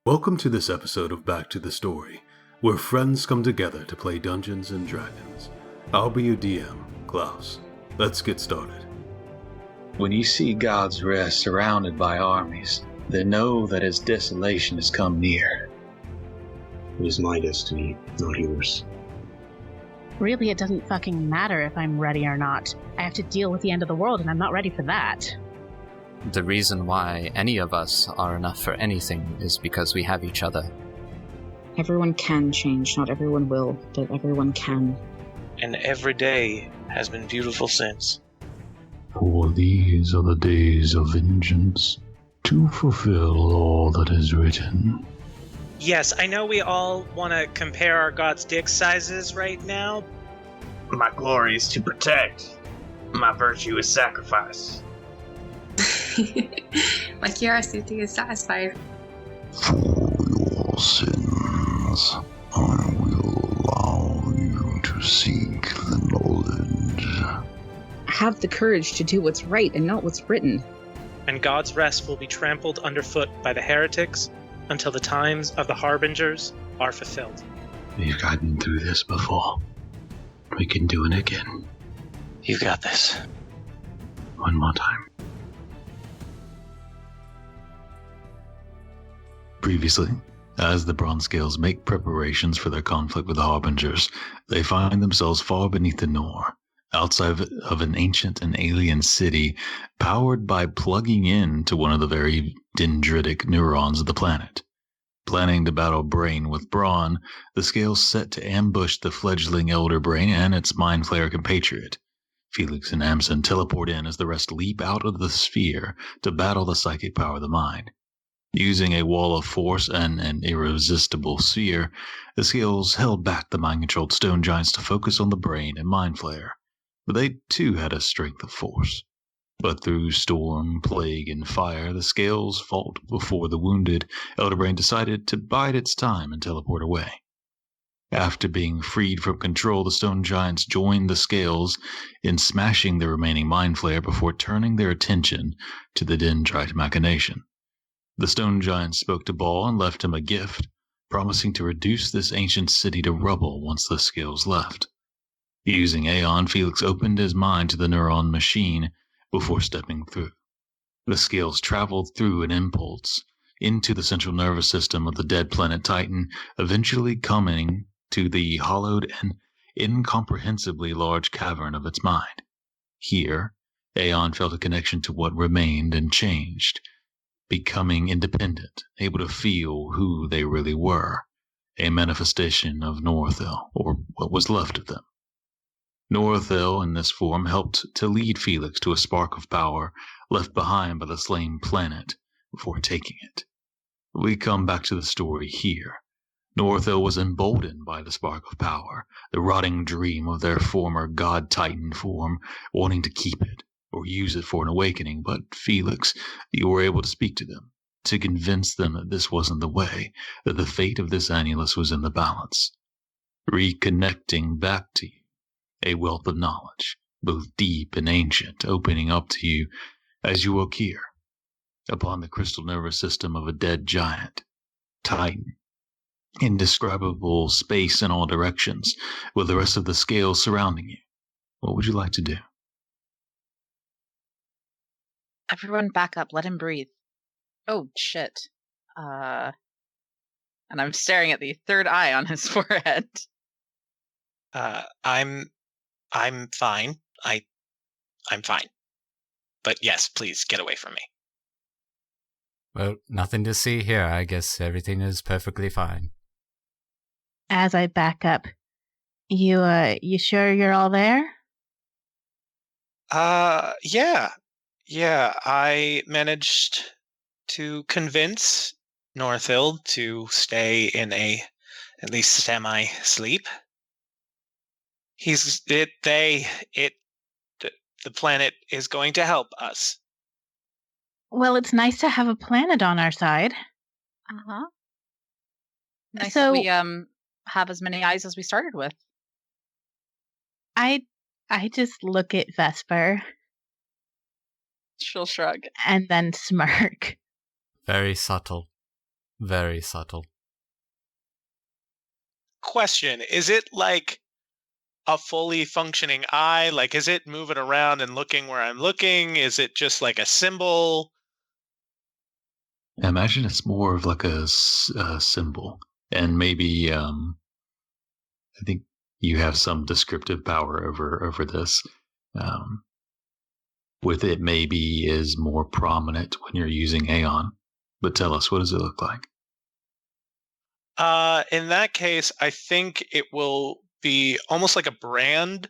Welcome to this episode of Back to the Story, where friends come together to play Dungeons and Dragons. I'll be your DM, Klaus. Let's get started. When you see God's rest surrounded by armies, then know that his desolation has come near. It is my destiny, not yours. Really, it doesn't fucking matter if I'm ready or not. I have to deal with the end of the world, and I'm not ready for that. The reason why any of us are enough for anything is because we have each other. Everyone can change, not everyone will, but everyone can. And every day has been beautiful since. For these are the days of vengeance, to fulfill all that is written. Yes, I know we all want to compare our god's dick sizes right now. My glory is to protect. My virtue is sacrifice. My curiosity is satisfied. For your sins, I will allow you to seek the knowledge. Have the courage to do what's right and not what's written. And God's rest will be trampled underfoot by the heretics until the times of the Harbingers are fulfilled. We've gotten through this before. We can do it again. You got this. One more time. Previously, as the Bronze Scales make preparations for their conflict with the Harbingers, they find themselves far beneath the Nor, outside of an ancient and alien city powered by plugging in to one of the very dendritic neurons of the planet. Planning to battle Brain with Brawn, the Scales set to ambush the fledgling Elder Brain and its Mind Flayer compatriot. Felix and Amson teleport in as the rest leap out of the sphere to battle the psychic power of the mind. Using a wall of force and an irresistible sphere, the Scales held back the mind-controlled stone giants to focus on the Brain and Mind Flayer. But they too had a strength of force. But through storm, plague, and fire, the Scales fought before the wounded Elderbrain decided to bide its time and teleport away. After being freed from control, the stone giants joined the Scales in smashing the remaining Mind Flayer before turning their attention to the dendrite machination. The stone giants spoke to Ball and left him a gift, promising to reduce this ancient city to rubble once the Scales left. Using Aeon, Felix opened his mind to the neuron machine before stepping through. The Scales traveled through an impulse into the central nervous system of the dead planet Titan, eventually coming to the hollowed and incomprehensibly large cavern of its mind. Here, Aeon felt a connection to what remained and changed, becoming independent, able to feel who they really were, a manifestation of Northel, or what was left of them. Northel, in this form, helped to lead Felix to a spark of power left behind by the slain planet before taking it. We come back to the story here. Northel was emboldened by the spark of power, the rotting dream of their former god-titan form, wanting to keep it, or use it for an awakening, but Felix, you were able to speak to them, to convince them that this wasn't the way, that the fate of this annulus was in the balance. Reconnecting back to you, a wealth of knowledge, both deep and ancient, opening up to you as you woke here, upon the crystal nervous system of a dead giant, Titan. Indescribable space in all directions, with the rest of the Scales surrounding you. What would you like to do? Everyone back up. Let him breathe. Oh, shit. And I'm staring at the third eye on his forehead. I'm fine. I'm fine. But yes, please get away from me. Well, nothing to see here. I guess everything is perfectly fine. As I back up, you sure you're all there? Yeah. Yeah, I managed to convince Northild to stay in a, at least semi-sleep. The planet is going to help us. Well, it's nice to have a planet on our side. Uh-huh. Nice So- that we have as many eyes as we started with. I just look at Vesper She'll shrug. and then smirk. Very subtle. Very subtle. Question, is it like a fully functioning eye? Like, is it moving around and looking where I'm looking? Is it just like a symbol? I imagine it's more of like a symbol. And maybe, I think you have some descriptive power over this. With it maybe is more prominent when you're using Aeon. But tell us, what does it look like? In that case, I think it will be almost like a brand,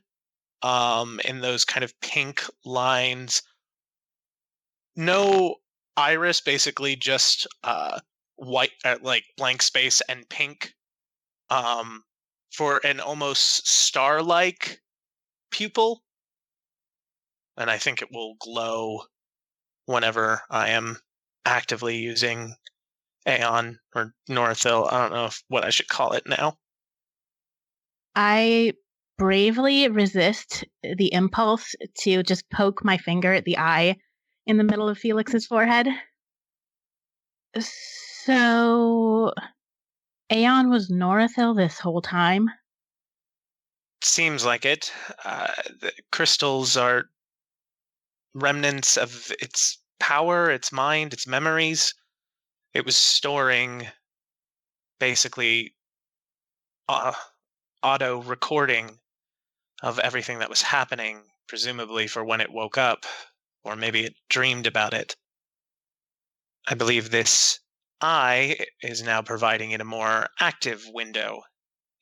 in those kind of pink lines. No iris, basically just white, like blank space and pink, for an almost star-like pupil. And I think it will glow whenever I am actively using Aeon or Northil. I don't know what I should call it now. I bravely resist the impulse to just poke my finger at the eye in the middle of Felix's forehead. So, Aeon was Northil this whole time? Seems like it. The crystals are remnants of its power, its mind, its memories. It was storing, basically, auto recording of everything that was happening, presumably for when it woke up, or maybe it dreamed about it. I believe this eye is now providing it a more active window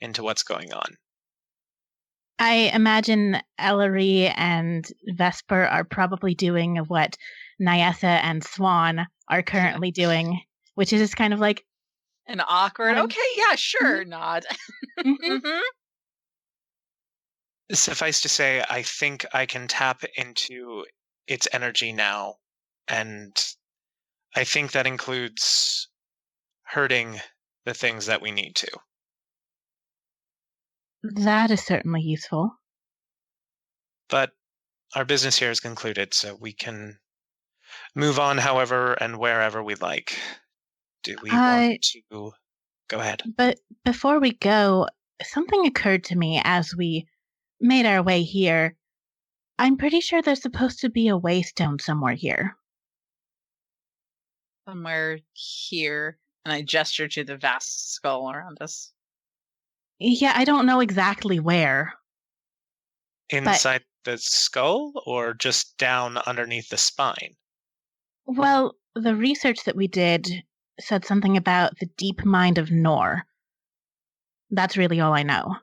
into what's going on. I imagine Ellery and Vesper are probably doing what Nyessa and Swan are currently doing, which is just kind of like an awkward, okay, yeah, sure, nod. Suffice to say, I think I can tap into its energy now, and I think that includes hurting the things that we need to. That is certainly useful. But our business here is concluded, so we can move on however and wherever we like. Do we want to go ahead? But before we go, something occurred to me as we made our way here. I'm pretty sure there's supposed to be a waystone somewhere here. Somewhere here. And I gesture to the vast skull around us. Yeah, I don't know exactly where. Inside the skull or just down underneath the spine? Well, the research that we did said something about the deep mind of Nor. That's really all I know.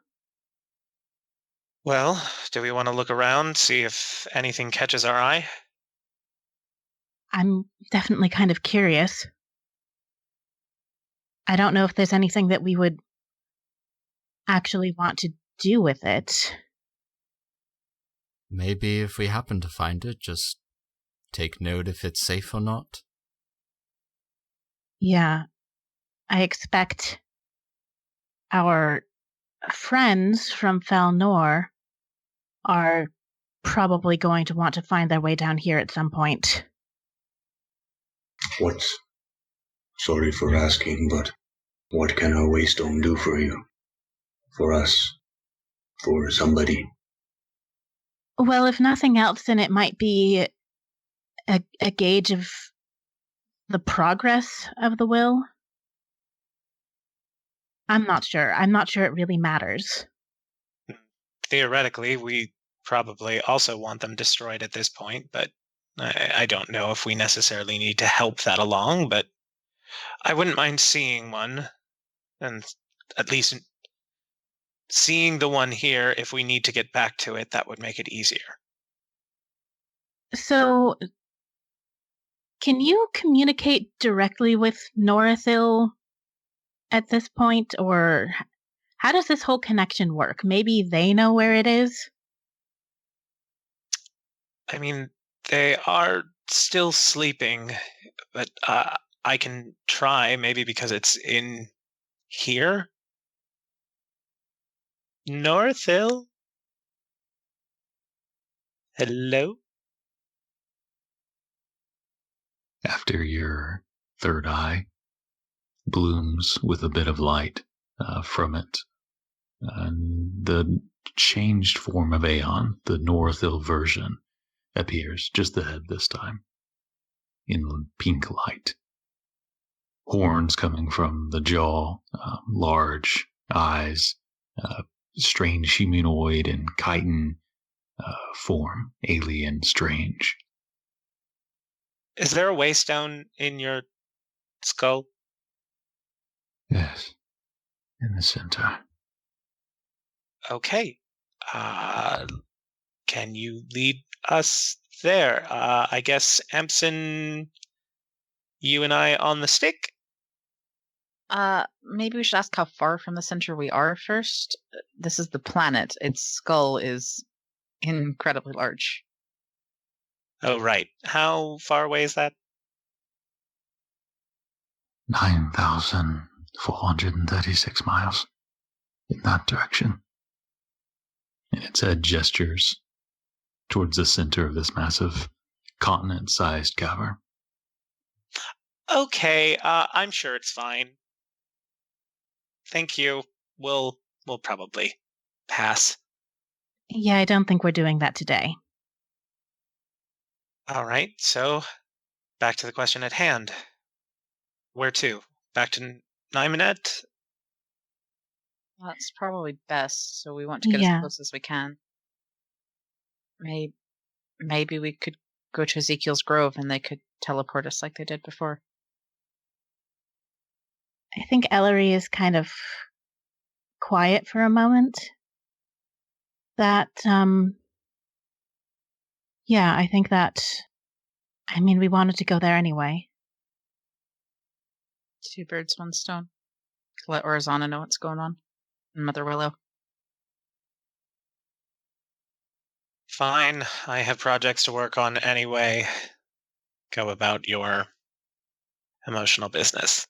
Well, do we want to look around, see if anything catches our eye? I'm definitely kind of curious. I don't know if there's anything that we would actually want to do with it. Maybe if we happen to find it, just take note if it's safe or not. Yeah. I expect our friends from Felnor are probably going to want to find their way down here at some point. Sorry for asking, but what can a waystone do for you? For us? For somebody? Well, if nothing else, then it might be a gauge of the progress of the will. I'm not sure. I'm not sure it really matters. Theoretically, we probably also want them destroyed at this point, but I don't know if we necessarily need to help that along, but I wouldn't mind seeing one, and at least seeing the one here. If we need to get back to it, that would make it easier. So, can you communicate directly with Northil at this point, or how does this whole connection work? Maybe they know where it is? I mean, they are still sleeping, but I can try, maybe because it's in here. Northil? Hello? After your third eye, blooms with a bit of light from it. And the changed form of Aeon, the Northill version, appears just ahead this time in pink light. Horns coming from the jaw, large eyes, strange humanoid and chitin form, alien, strange. Is there a waystone in your skull? Yes, in the center. Okay. Can you lead us there? I guess, Empson, you and I on the stick? Maybe we should ask how far from the center we are first. This is the planet. Its skull is incredibly large. Oh, right. How far away is that? 9,436 miles in that direction. And its head gestures towards the center of this massive continent-sized cavern. Okay, I'm sure it's fine. Thank you. We'll probably pass. Yeah, I don't think we're doing that today. All right, so back to the question at hand. Where to? Back to Nymanet? That's probably best, so we want to get as close as we can. Maybe we could go to Ezekiel's Grove and they could teleport us like they did before. I think Ellery is kind of quiet for a moment. I think that, we wanted to go there anyway. 2 birds, 1 stone. Let Orizana know what's going on. And Mother Willow. Fine. I have projects to work on anyway. Go about your emotional business.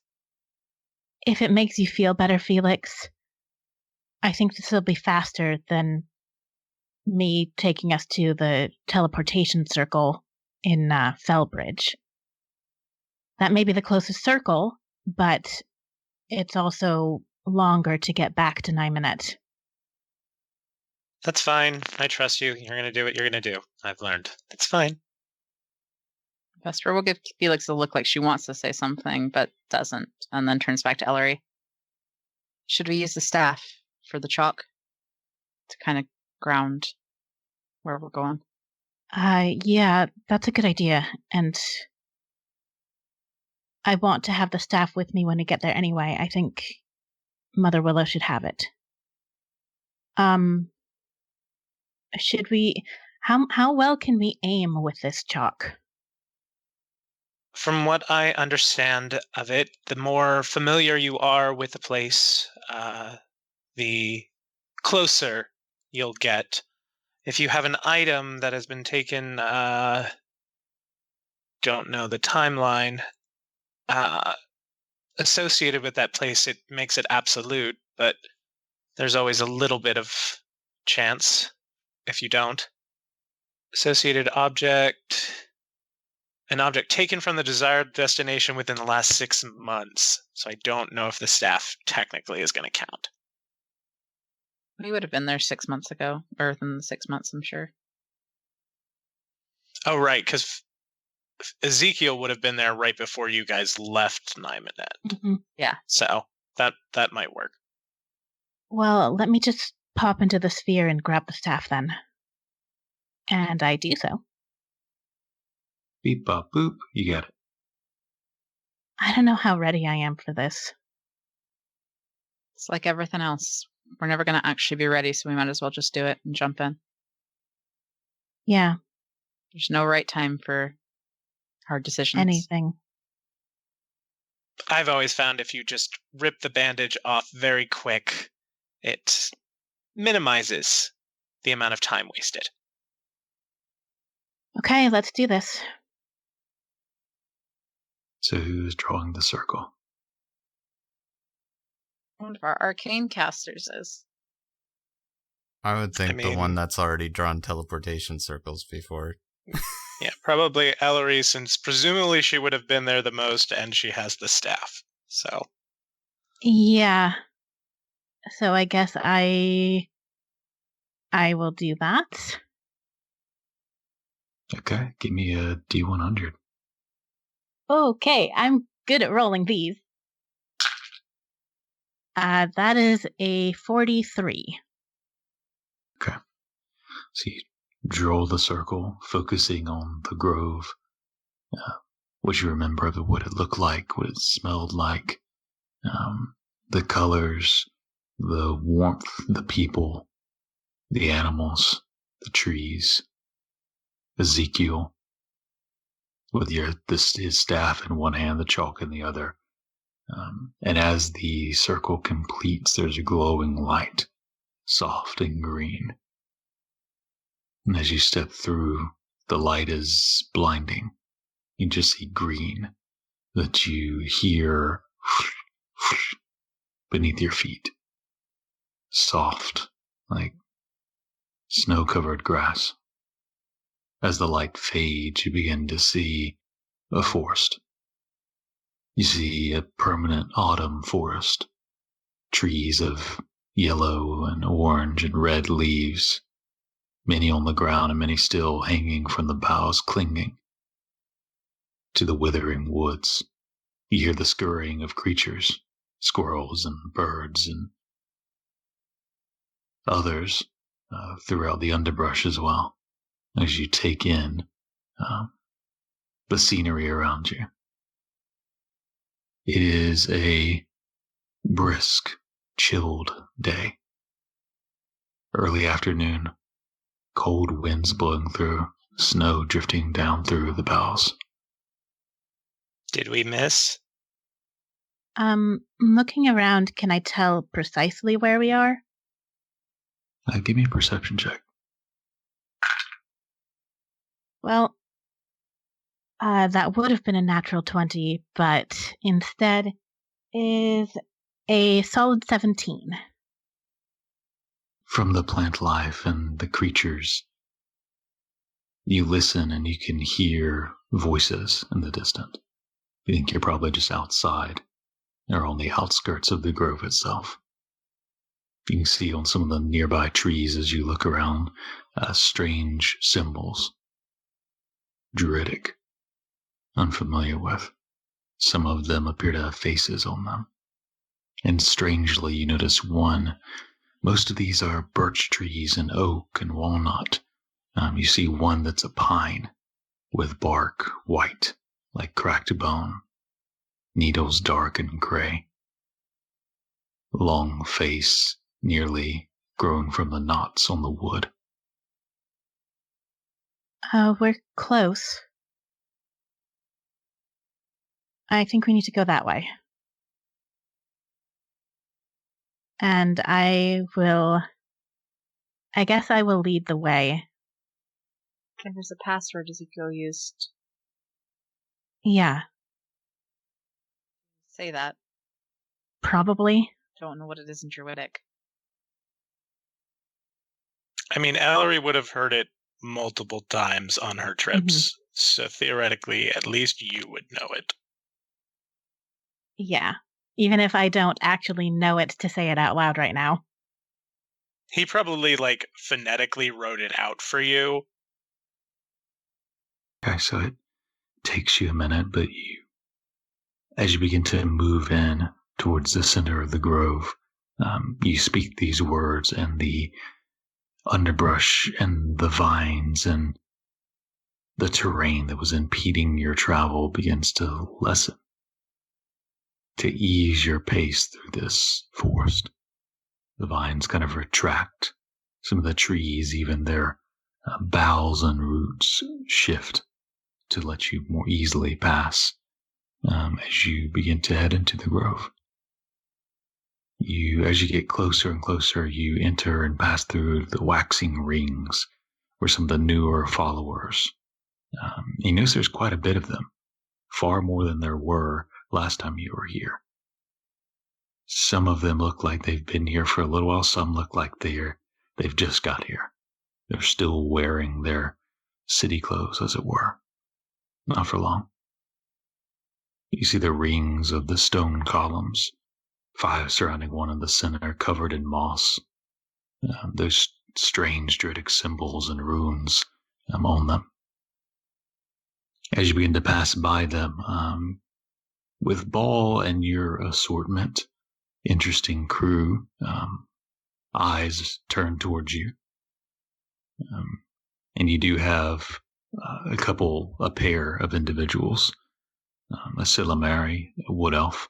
If it makes you feel better, Felix, I think this will be faster than me taking us to the teleportation circle in Fellbridge. That may be the closest circle, but it's also longer to get back to Nymanet. That's fine. I trust you. You're going to do what you're going to do. I've learned. It's fine. Vesper will give Felix a look like she wants to say something, but doesn't, and then turns back to Ellery. Should we use the staff for the chalk to kind of ground where we're going? Yeah, that's a good idea, and I want to have the staff with me when we get there anyway. I think Mother Willow should have it. Should we... How well can we aim with this chalk? From what I understand of it, the more familiar you are with the place, the closer you'll get. If you have an item that has been taken, don't know the timeline, associated with that place, it makes it absolute, but there's always a little bit of chance if you don't. Associated object... An object taken from the desired destination within the last 6 months. So I don't know if the staff technically is going to count. We would have been there 6 months ago, or within the 6 months, I'm sure. Oh, right, because Ezekiel would have been there right before you guys left Nymanet. Mm-hmm. Yeah. So that might work. Well, let me just pop into the sphere and grab the staff then. And I do so. Beep, bop, boop. You got it. I don't know how ready I am for this. It's like everything else. We're never going to actually be ready, so we might as well just do it and jump in. Yeah. There's no right time for hard decisions. Anything. I've always found if you just rip the bandage off very quick, it minimizes the amount of time wasted. Okay, let's do this. So who's drawing the circle? One of our arcane casters is. I would think the one that's already drawn teleportation circles before. Yeah, probably Ellery, since presumably she would have been there the most and she has the staff. So Yeah. So I guess I will do that. Okay, give me a D100. Okay, I'm good at rolling these. That is a 43. Okay. So you draw the circle, focusing on the grove. What you remember of what it looked like, what it smelled like, the colors, the warmth, the people, the animals, the trees. Ezekiel, with his staff in one hand, the chalk in the other. And as the circle completes, there's a glowing light, soft and green. And as you step through, the light is blinding. You just see green that you hear beneath your feet. Soft, like snow-covered grass. As the light fades, you begin to see a forest. You see a permanent autumn forest. Trees of yellow and orange and red leaves, many on the ground and many still hanging from the boughs, clinging to the withering woods. You hear the scurrying of creatures, squirrels and birds and others throughout the underbrush as well, as you take in the scenery around you. It is a brisk, chilled day. Early afternoon, cold winds blowing through, snow drifting down through the boughs. Did we miss? Looking around, can I tell precisely where we are? Give me a perception check. Well, that would have been a natural 20, but instead is a solid 17. From the plant life and the creatures, you listen and you can hear voices in the distance. You think you're probably just outside or on the outskirts of the grove itself. You can see on some of the nearby trees as you look around strange symbols, druidic, unfamiliar with. Some of them appear to have faces on them. And strangely, you notice one. Most of these are birch trees and oak and walnut. You see one that's a pine with bark white, like cracked bone, needles dark and gray, long face nearly grown from the knots on the wood. We're close. I think we need to go that way. And I guess I will lead the way. And there's a password Ezekiel used. Yeah. Say that. Probably. Don't know what it is in Druidic. I mean, Ellery would have heard it multiple times on her trips, so theoretically, at least you would know it. Yeah. Even if I don't actually know it to say it out loud right now. He probably, phonetically wrote it out for you. Okay, so it takes you a minute, but as you begin to move in towards the center of the grove, you speak these words, and the underbrush and the vines and the terrain that was impeding your travel begins to lessen, to ease your pace through this forest. The vines kind of retract. Some of the trees, even their boughs and roots, shift to let you more easily pass as you begin to head into the grove. As you get closer and closer, you enter and pass through the waxing rings where some of the newer followers. You notice there's quite a bit of them, far more than there were last time you were here. Some of them look like they've been here for a little while. Some look like they've just got here. They're still wearing their city clothes, as it were. Not for long. You see the rings of the stone columns 5 surrounding one in the center, covered in moss. Those strange druidic symbols and runes on them. As you begin to pass by them, with Ball and your assortment, interesting crew, eyes turned towards you. And you do have a pair of individuals, a Silamari, a wood elf,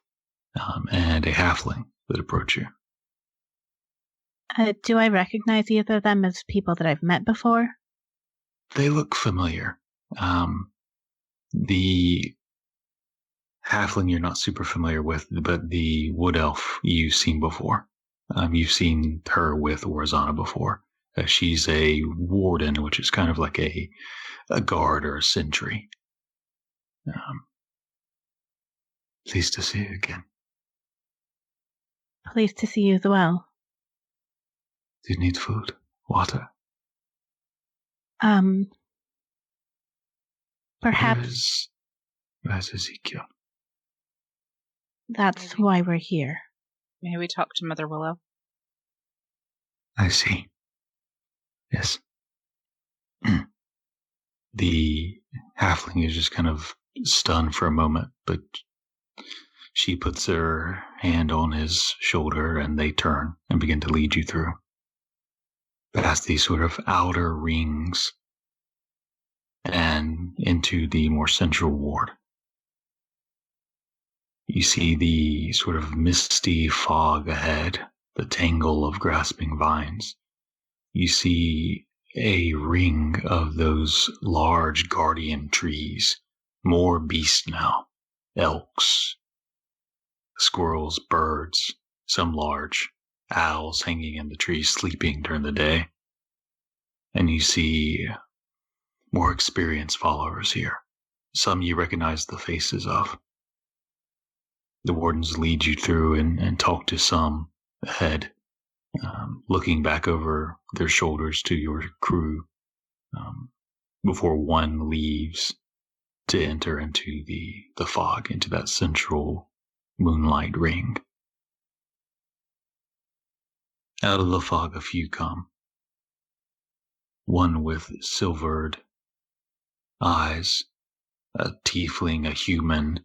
and a halfling that approach you. Do I recognize either of them as people that I've met before? They look familiar. The halfling you're not super familiar with, but the wood elf you've seen before. You've seen her with Orizana before. She's a warden, which is kind of like a guard or a sentry. Pleased to see you again. Pleased to see you as well. Do you need food? Water? Perhaps. Where's Ezekiel? That's why we're here. May we talk to Mother Willow? I see. Yes. The halfling is just kind of stunned for a moment, but she puts her hand on his shoulder and they turn and begin to lead you through. Past these sort of outer rings and into the more central ward. You see the sort of misty fog ahead, the tangle of grasping vines. You see a ring of those large guardian trees, more beasts now, elks, squirrels, birds, some large, owls hanging in the trees sleeping during the day. And you see more experienced followers here. Some you recognize the faces of. The wardens lead you through and talk to some ahead, looking back over their shoulders to your crew before one leaves to enter into the fog, into that central moonlight ring. Out of the fog, a few come. One with silvered eyes, a tiefling, a human,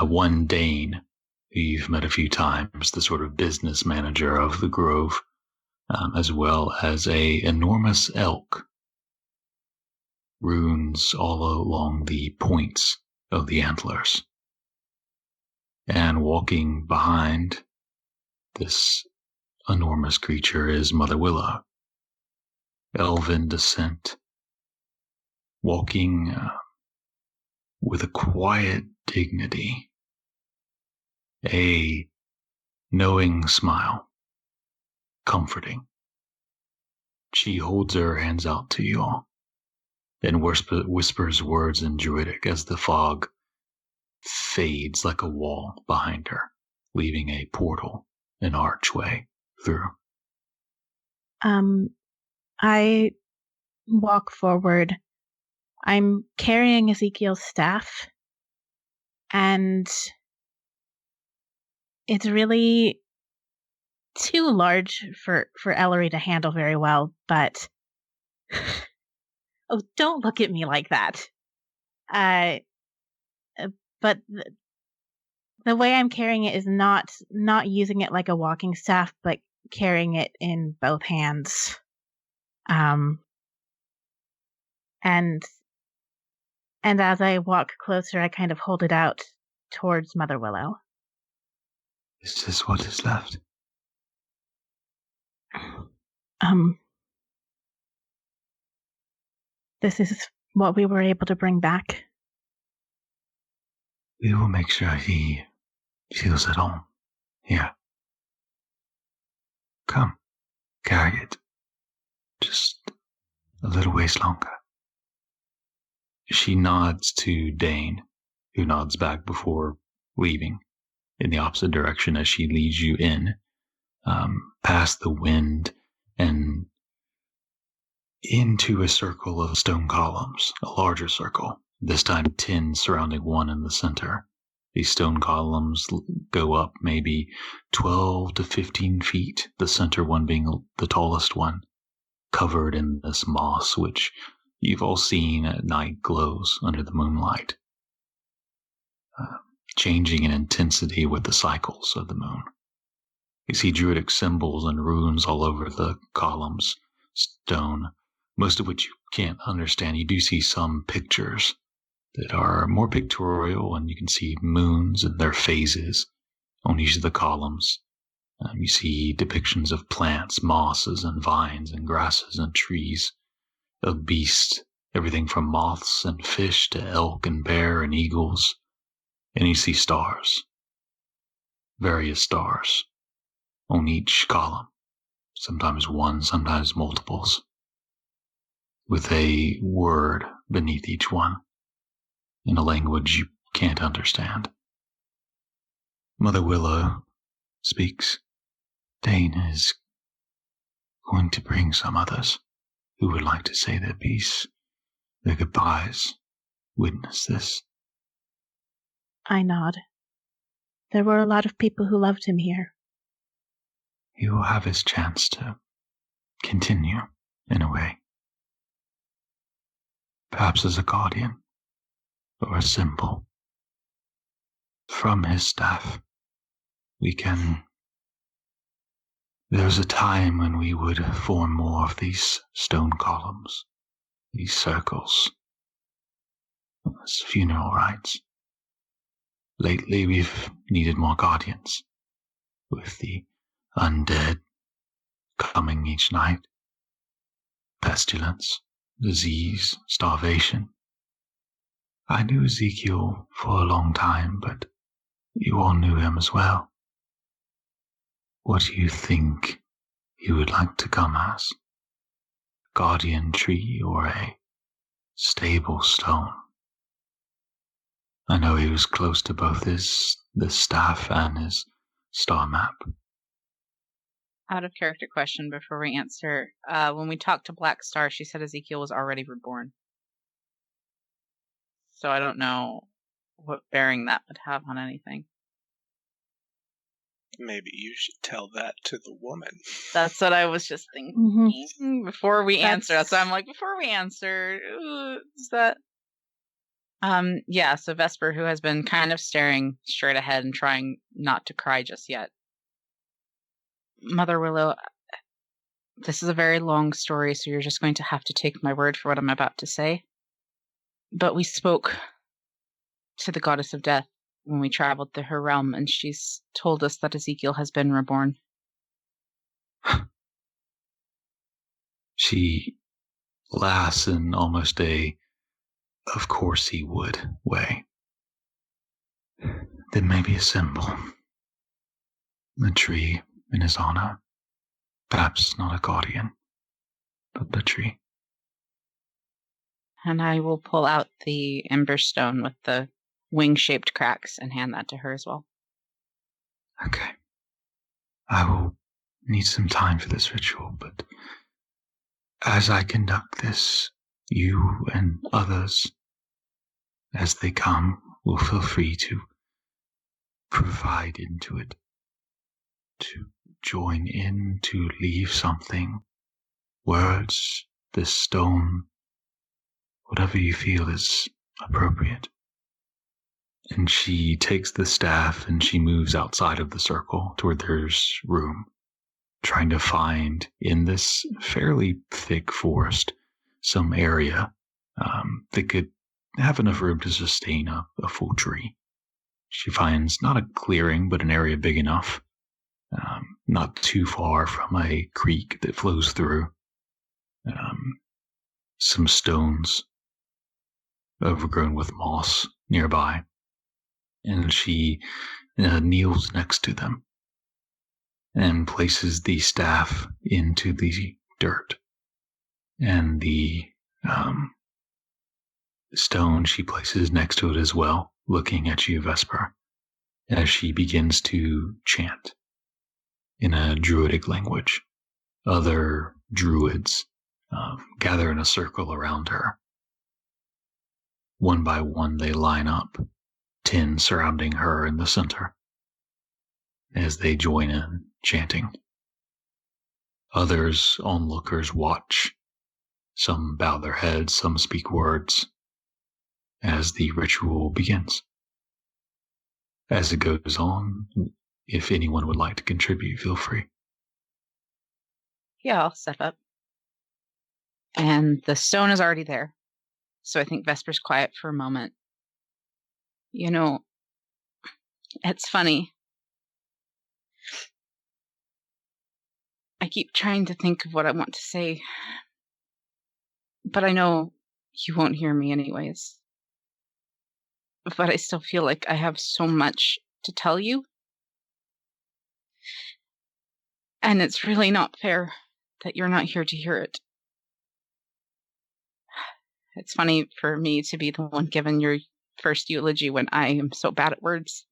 one Dane, who you've met a few times, the sort of business manager of the Grove, as well as a enormous elk. Runes all along the points of the antlers. And walking behind this enormous creature is Mother Willow, elven descent, walking with a quiet dignity, a knowing smile, comforting. She holds her hands out to you all and whispers words in Druidic as the fog fades like a wall behind her, leaving a portal, an archway through. I walk forward. I'm carrying Ezekiel's staff, and it's really too large for Ellery to handle very well, but oh, don't look at me like that. But the way I'm carrying it is not using it like a walking staff, but carrying it in both hands. And as I walk closer, I kind of hold it out towards Mother Willow. Is this what is left? This is what we were able to bring back. We will make sure he feels at home here. Come, carry it. Just a little ways longer. She nods to Dane, who nods back before leaving in the opposite direction as she leads you in, past the wind and into a circle of stone columns, a larger circle, this time 10 surrounding one in the center, These stone columns go up maybe 12 to 15 feet, the center one being the tallest one, covered in this moss, which you've all seen at night glows under the moonlight, changing in intensity with the cycles of the moon. You see druidic symbols and runes all over the columns, stone, most of which you can't understand. You do see some pictures that are more pictorial, and you can see moons and their phases on each of the columns. You see depictions of plants, mosses, and vines, and grasses, and trees, of beasts, everything from moths and fish to elk and bear and eagles. And you see stars, various stars, on each column, sometimes one, sometimes multiples, with a word beneath each one, in a language you can't understand. Mother Willow speaks. Dane is going to bring some others who would like to say their piece, their goodbyes. Witness this. I nod. There were a lot of people who loved him here. He will have his chance to continue, in a way. Perhaps as a guardian, or a symbol. From his staff, we can... There was a time when we would form more of these stone columns, these circles, as funeral rites. Lately we've needed more guardians, with the undead coming each night. Pestilence, disease, starvation. I knew Ezekiel for a long time, but you all knew him as well. What do you think he would like to come as? A guardian tree or a stable stone? I know he was close to both the staff and his star map. Out of character question before we answer. When we talked to Black Star, she said Ezekiel was already reborn. So I don't know what bearing that would have on anything. Maybe you should tell that to the woman. That's what I was just thinking before we answer. So I'm like, before we answer, is that... Yeah, so Vesper, who has been kind of staring straight ahead and trying not to cry just yet. Mother Willow, this is a very long story, so you're just going to have to take my word for what I'm about to say. But we spoke to the goddess of death when we traveled through her realm, and she's told us that Ezekiel has been reborn. She laughs in almost a "of course he would" way. Then maybe a symbol. A tree in his honor. Perhaps not a guardian, but the tree. And I will pull out the ember stone with the wing-shaped cracks and hand that to her as well. Okay. I will need some time for this ritual, but as I conduct this, you and others, as they come, will feel free to provide into it, to join in, to leave something, words, this stone, whatever you feel is appropriate. And she takes the staff and she moves outside of the circle toward their room, trying to find in this fairly thick forest some area that could have enough room to sustain a full tree. She finds not a clearing, but an area big enough, not too far from a creek that flows through, some stones overgrown with moss nearby, and she kneels next to them and places the staff into the dirt, and the stone she places next to it as well, looking at you, Vesper, as she begins to chant in a druidic language. Other druids gather in a circle around her. One by one, they line up 10 surrounding her in the center as they join in chanting. Others, onlookers, watch. Some bow their heads, some speak words as the ritual begins. As it goes on, if anyone would like to contribute, feel free. Yeah, I'll step up. And the stone is already there. So I think Vesper's quiet for a moment. You know, it's funny. I keep trying to think of what I want to say, but I know you won't hear me anyways. But I still feel like I have so much to tell you. And it's really not fair that you're not here to hear it. It's funny for me to be the one given your first eulogy when I am so bad at words.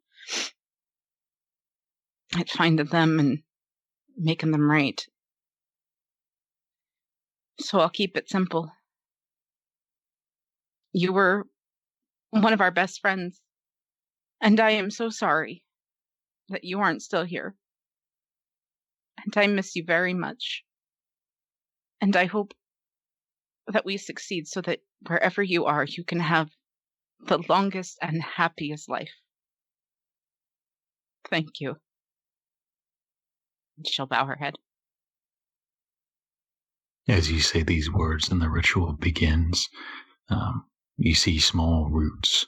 At finding them and making them right. So I'll keep it simple. You were one of our best friends, and I am so sorry that you aren't still here. And I miss you very much. And I hope that we succeed so that wherever you are, you can have the longest and happiest life. Thank you. She'll bow her head. As you say these words and the ritual begins, you see small roots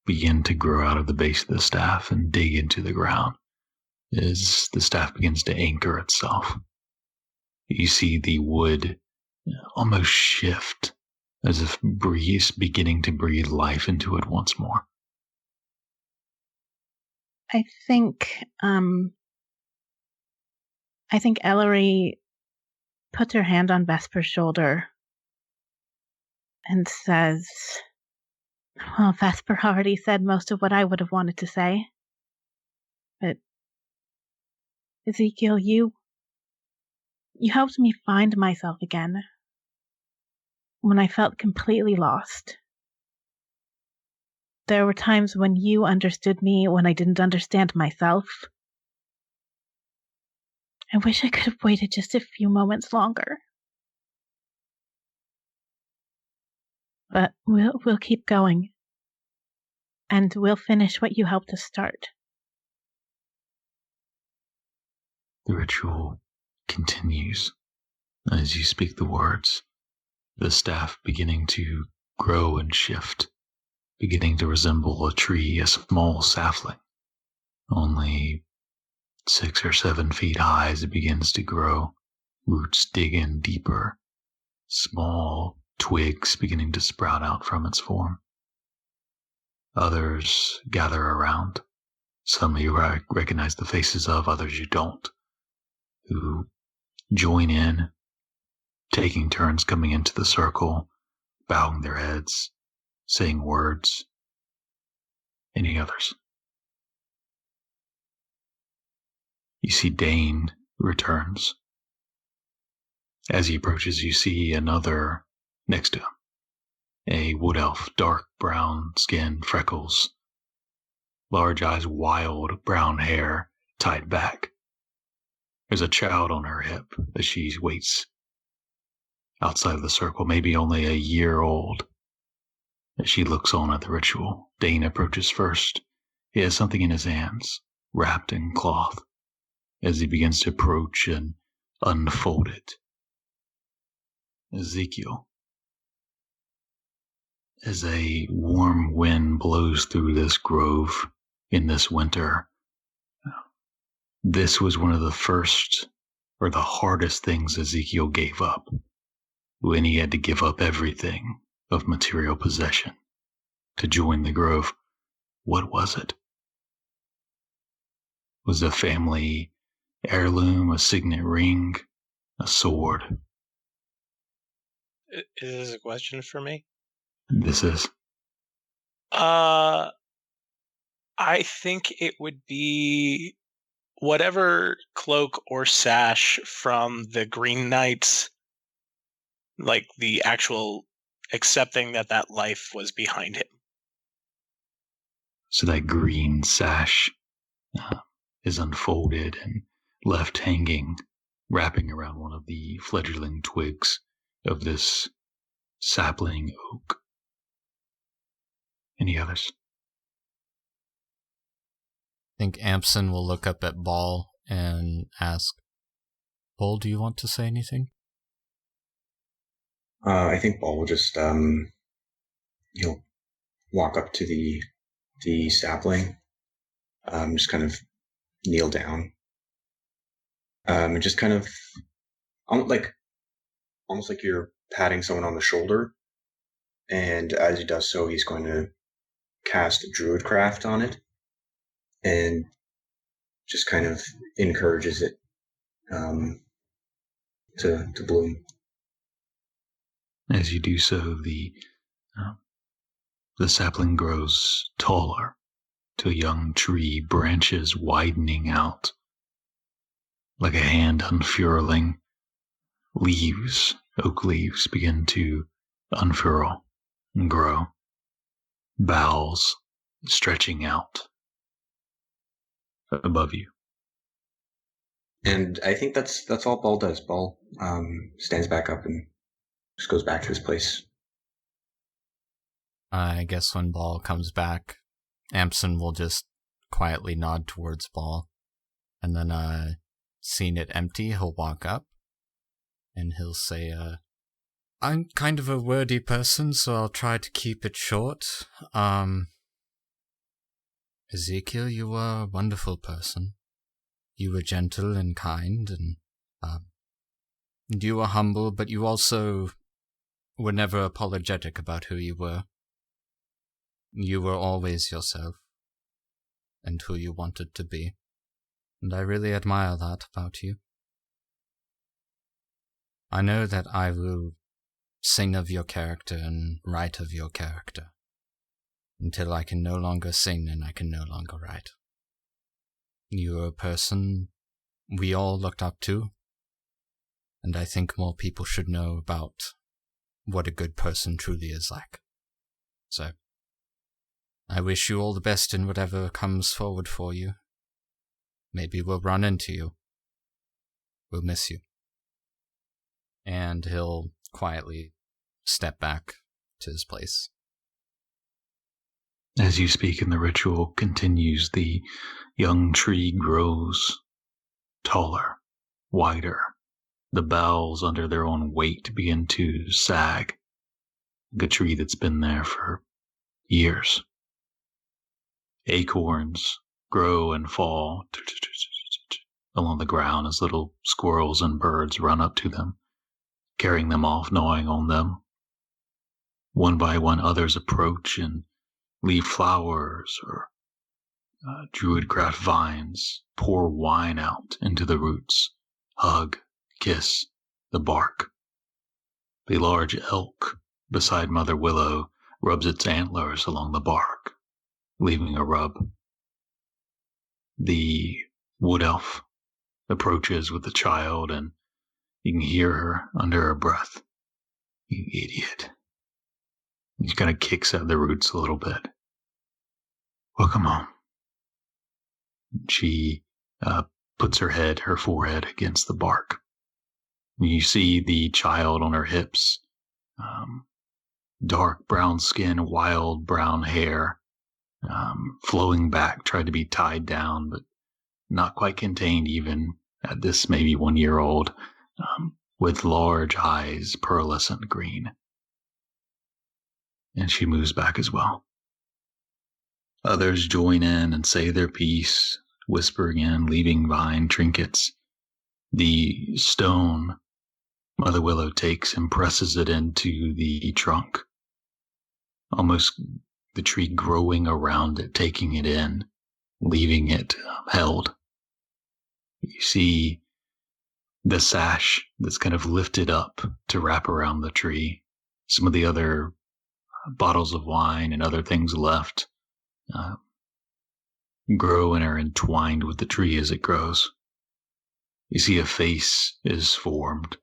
begin to grow out of the base of the staff and dig into the ground as the staff begins to anchor itself. You see the wood almost shift as if breeze beginning to breathe life into it once more. I think Ellery puts her hand on Vesper's shoulder and says, well, Vesper already said most of what I would have wanted to say. But Ezekiel, you helped me find myself again when I felt completely lost. There were times when you understood me when I didn't understand myself. I wish I could have waited just a few moments longer. But we'll keep going. And we'll finish what you helped us start. The ritual continues as you speak the words, the staff beginning to grow and shift, beginning to resemble a tree, a small sapling, only 6 or 7 feet high as it begins to grow, roots dig in deeper, small twigs beginning to sprout out from its form. Others gather around. Some you recognize the faces of, others you don't, who join in, taking turns coming into the circle, bowing their heads, saying words. Any others? You see Dane returns. As he approaches, you see another next to him. A wood elf, dark brown skin, freckles, large eyes, wild brown hair tied back. There's a child on her hip as she waits outside of the circle, maybe only a year old. As she looks on at the ritual, Dane approaches first. He has something in his hands, wrapped in cloth. As he begins to approach and unfold it, Ezekiel, as a warm wind blows through this grove in this winter, this was one of the first or the hardest things Ezekiel gave up when he had to give up everything of material possession to join the grove. What was it? Was a family heirloom, a signet ring, a sword? Is this a question for me? This is. I think it would be whatever cloak or sash from the Green Knights, like the actual accepting that life was behind him. So that green sash is unfolded and left hanging, wrapping around one of the fledgling twigs of this sapling oak. Any others? I think Ampson will look up at Ball and ask, Ball, do you want to say anything? I think Ball will just, he'll walk up to the sapling, just kind of kneel down, and just kind of, almost like you're patting someone on the shoulder, and as he does so, he's going to cast Druidcraft on it, and just kind of encourages it to bloom. As you do so, the sapling grows taller to a young tree, branches widening out like a hand unfurling. Leaves, oak leaves, begin to unfurl and grow. Boughs stretching out above you. And I think that's all Ball does. Ball stands back up and just goes back to his place. I guess when Ball comes back, Ampson will just quietly nod towards Ball. And then, seeing it empty, he'll walk up and he'll say, I'm kind of a wordy person, so I'll try to keep it short. Ezekiel, you were a wonderful person. You were gentle and kind, and you were humble, but you also were never apologetic about who you were. You were always yourself, and who you wanted to be, and I really admire that about you. I know that I will sing of your character and write of your character, until I can no longer sing and I can no longer write. You are a person we all looked up to, and I think more people should know about what a good person truly is like. So, I wish you all the best in whatever comes forward for you. Maybe we'll run into you. We'll miss you. And he'll quietly step back to his place. As you speak and the ritual continues, the young tree grows taller, wider. The boughs under their own weight begin to sag, like a tree that's been there for years. Acorns grow and fall along the ground as little squirrels and birds run up to them, carrying them off, gnawing on them. One by one, others approach and leave flowers or druidcraft vines, pour wine out into the roots, hug, kiss the bark. The large elk beside Mother Willow rubs its antlers along the bark, leaving a rub. The wood elf approaches with the child, and you can hear her under her breath. You idiot. She kind of kicks at the roots a little bit. Welcome home. She puts her forehead against the bark. You see the child on her hips, dark brown skin, wild brown hair, flowing back, tried to be tied down, but not quite contained even at this maybe 1 year old, with large eyes, pearlescent green. And she moves back as well. Others join in and say their piece, whispering in, leaving behind trinkets. The stone Mother Willow takes and presses it into the trunk, almost the tree growing around it, taking it in, leaving it held. You see the sash that's kind of lifted up to wrap around the tree. Some of the other bottles of wine and other things left grow and are entwined with the tree as it grows. You see a face is formed,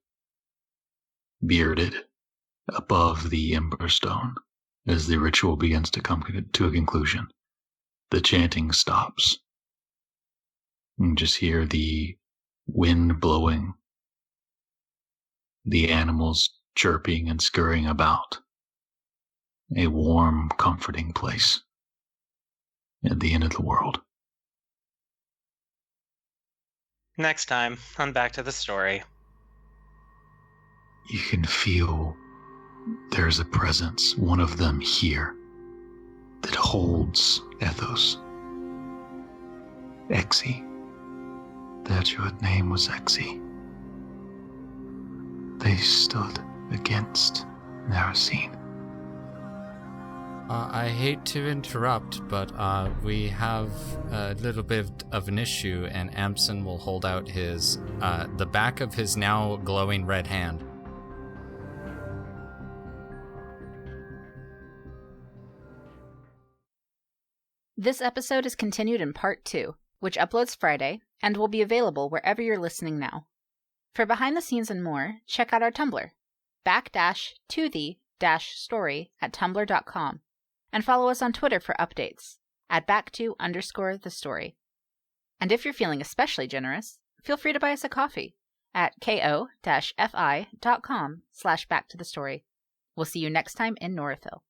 bearded, above the ember stone as the ritual begins to come to a conclusion. The chanting stops. You just hear the wind blowing, the animals chirping and scurrying about. A warm, comforting place at the end of the world. Next time on Back to the Story. You can feel there's a presence, one of them here, that holds ethos. Exi. Their true name was Exi. They stood against Narasine. I hate to interrupt, but we have a little bit of an issue, and Amson will hold out his the back of his now glowing red hand. This episode is continued in Part 2, which uploads Friday and will be available wherever you're listening now. For behind the scenes and more, check out our Tumblr, back-to-the-story at tumblr.com, and follow us on Twitter for updates at @back2_the_story. And if you're feeling especially generous, feel free to buy us a coffee at ko-fi.com/backtothestory. We'll see you next time in Norithil.